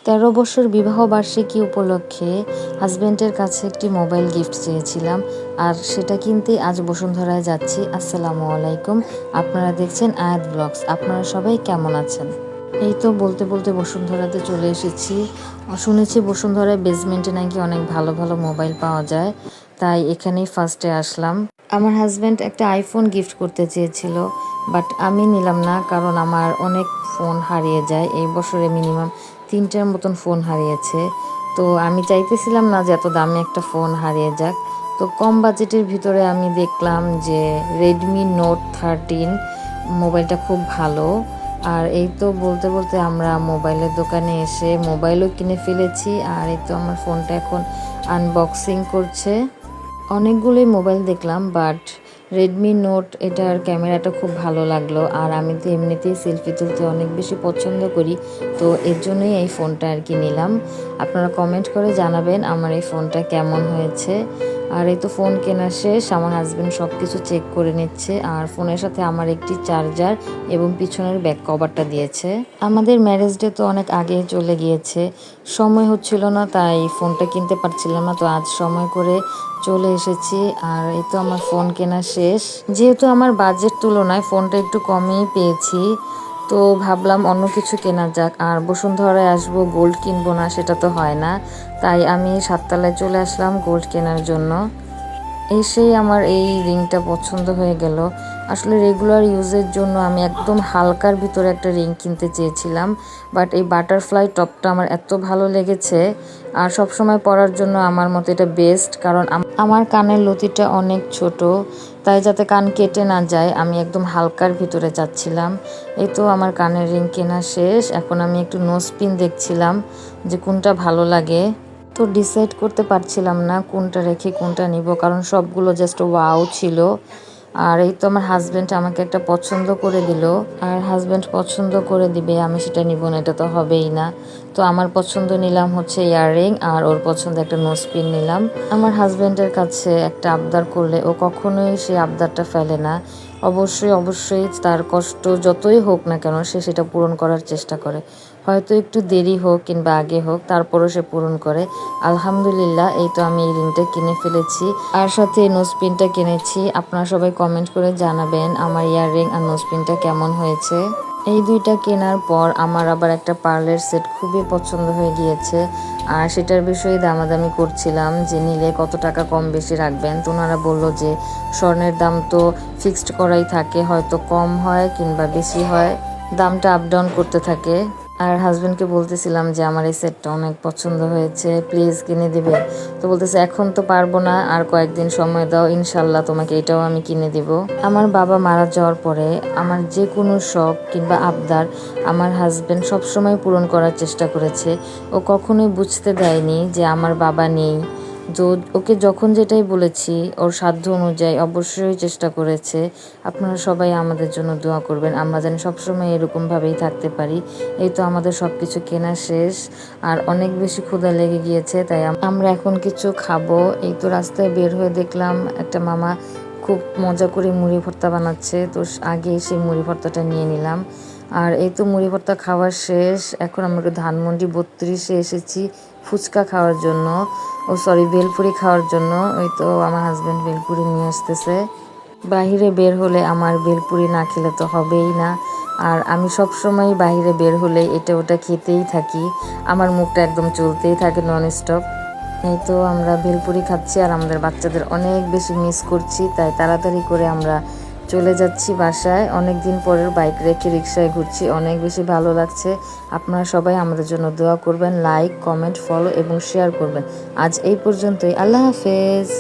13 বছর বিবাহ বার্ষিকী উপলক্ষে হাজব্যান্ডের কাছে একটি মোবাইল গিফট চেয়েছিলাম, আর সেটা কিনতে আজ বসুন্ধরায় যাচ্ছি। আসসালামু আলাইকুম, আপনারা দেখছেন আয়াত ব্লগস। আপনারা সবাই কেমন আছেন? এই তো বলতে বলতে বসুন্ধরাতে চলে এসেছি। শুনেছি বসুন্ধরায় বেসমেন্টে নাকি অনেক ভালো ভালো মোবাইল পাওয়া যায়, তাই এখানেই ফার্স্টে আসলাম। আমার হাজব্যান্ড একটা আইফোন গিফট করতে চেয়েছিল, বাট আমি নিলাম না, কারণ আমার অনেক ফোন হারিয়ে যায়। এই বছরে মিনিমাম 3টার মতন ফোন হারিয়েছে। তো আমি চাইতেছিলাম না যে এত দামি একটা ফোন হারিয়ে যাক। তো কম বাজেটের ভিতরে আমি দেখলাম যে রেডমি নোট 13 মোবাইলটা খুব ভালো। আর এই তো বলতে বলতে আমরা মোবাইলের দোকানে এসে মোবাইলও কিনে ফেলেছি। আর এই তো আমার ফোনটা এখন আনবক্সিং করছে। অনেকগুলোই মোবাইল দেখলাম, বাট রেডমি নোট এটার ক্যামেরাটা খুব ভালো লাগলো। আর আমি তো এমনিতেই সেলফি তুলতে অনেক বেশি পছন্দ করি, তো এর জন্যই এই ফোনটা আর কি নিলাম। আপনারা কমেন্ট করে জানাবেন আমার এই ফোনটা কেমন হয়েছে। আর এই তো ফোন কেনা শেষ, আমার হাজব্যান্ড সব কিছু চেক করে নিচ্ছে। আর ফোনের সাথে আমার একটি চার্জার এবং পিছনের ব্যাক কভারটা দিয়েছে। আমাদের ম্যারেজ ডে তো অনেক আগে চলে গিয়েছে, সময় হচ্ছিল না, তাই ফোনটা কিনতে পারছিলাম না। তো আজ সময় করে চলে এসেছি। আর এই তো আমার ফোন কেনা শেষ। যেহেতু আমার বাজেট তুলনায় ফোনটা একটু কমেই পেয়েছি, তো ভাবলাম অন্য কিছু কেনা যাক। আর বসুন্ধরায় আসবো, গোল্ড কিনবো না সেটা তো হয় না, তাই আমি 7তলায় চলে আসলাম গোল্ড কেনার জন্য। এসেই আমার এই রিংটা পছন্দ হয়ে গেল। আসলে রেগুলার ইউজের জন্য আমি একদম হালকার ভিতরে একটা রিং কিনতে চেয়েছিলাম, বাট এই বাটারফ্লাই টপটা আমার এত ভালো লেগেছে। আর সবসময় পরার জন্য আমার মতে এটা বেস্ট, কারণ আমার কানের লতিটা অনেক ছোট, তাই যাতে কান কেটে না যায় আমি একদম হালকার ভিতরে চাচ্ছিলাম। এই তো আমার কানের রিং কেনা শেষ। এখন আমি একটু নোজ পিন দেখছিলাম যে কোনটা ভালো লাগে। তো ডিসাইড করতে পারছিলাম না কোনটা রেখে কোনটা নিব, কারণ সবগুলো জাস্ট ওয়াও ছিল। আর এই তো আমার হাজব্যান্ড আমাকে একটা পছন্দ করে দিল। আর হাজব্যান্ড পছন্দ করে দিবে আমি সেটা নিব না, এটা তো হবেই না। তো আমার পছন্দ নিলাম হচ্ছে ইয়াররিং, আর ওর পছন্দ একটা নোজ পিন নিলাম। আমার হাজব্যান্ডের কাছে একটা আবদার করলে ও কখনোই সেই আবদারটা ফেলে না। অবশ্যই অবশ্যই তার কষ্ট যতই হোক না কেন সে সেটা পূরণ করার চেষ্টা করে। হয়তো একটু দেরি হোক কিংবা আগে হোক, তারপরও সে পূরণ করে। আলহামদুলিল্লাহ, এই তো আমি এই রিংটা কিনে ফেলেছি, আর সাথে নোজ পিনটা কিনেছি। আপনারা সবাই কমেন্ট করে জানাবেন আমার ইয়াররিং আর নোজ পিনটা কেমন হয়েছে। এই দুইটা কেনার পর আমার আবার একটা পার্লের সেট খুবই পছন্দ হয়ে গিয়েছে। আর সেটার বিষয়ে দামাদামি করছিলাম যে নিলে কত টাকা কম বেশি রাখবেন। তো ওনারা বললো যে স্বর্ণের দাম তো ফিক্সড করাই থাকে, হয়তো কম হয় কিংবা বেশি হয়, দামটা আপ ডাউন করতে থাকে। আর হাজব্যান্ডকে বলতেছিলাম যে আমার এই সেটটা অনেক পছন্দ হয়েছে, প্লিজ কিনে দিবে। তো বলতেছে এখন তো পারবো না, আর কয়েকদিন সময় দাও, ইনশাল্লাহ তোমাকে এটাও আমি কিনে দিব। আমার বাবা মারা যাওয়ার পরে আমার যে কোনো শখ কিংবা আবদার আমার হাজব্যান্ড সবসময় পূরণ করার চেষ্টা করেছে। ও কখনোই বুঝতে দেয়নি যে আমার বাবা নেই। তো ওকে যখন যেটাই বলেছি ওর সাধ্য অনুযায়ী অবশ্যই চেষ্টা করেছে। আপনারা সবাই আমাদের জন্য দোয়া করবেন, আমরা যেন সবসময় এরকমভাবেই থাকতে পারি। এই তো আমাদের সব কিছু কেনা শেষ, আর অনেক বেশি ক্ষুধা লেগে গিয়েছে, তাই আমরা এখন কিছু খাবো। এই তো রাস্তায় বের হয়ে দেখলাম একটা মামা খুব মজা করে মুড়ি ভর্তা বানাচ্ছে, তো আগে সেই মুড়ি ভর্তাটা নিয়ে নিলাম। আর এই তো মুড়ি ভর্তা খাওয়া শেষ। এখন আমরা ধানমন্ডি 32-এ এসেছি ফুচকা খাওয়ার জন্য, ভেলপুরি খাওয়ার জন্য। ওই তো আমার হাজব্যান্ড ভেলপুরি নিয়ে আসতেছে। বাহিরে বের হলে আমার ভেলপুরি না খেলে তো হবেই না। আর আমি সব সময় বাহিরে বের হলে এটা ওটা খেতেই থাকি, আমার মুখটা একদম চলতেই থাকে নন স্টপ। এই তো আমরা ভেলপুরি খাচ্ছি, আর আমাদের বাচ্চাদের অনেক বেশি মিস করছি, তাই তাড়াতাড়ি করে আমরা চলে যাচ্ছি বাসায়। অনেক দিন পরের বাইক রেখে রিক্সায় ঘুরছি, অনেক বেশি ভালো লাগছে। আপনারা সবাই আমাদের জন্য দোয়া করবেন, লাইক কমেন্ট ফলো এবং শেয়ার করবেন। আজ এই পর্যন্তই, আল্লাহ হাফেজ।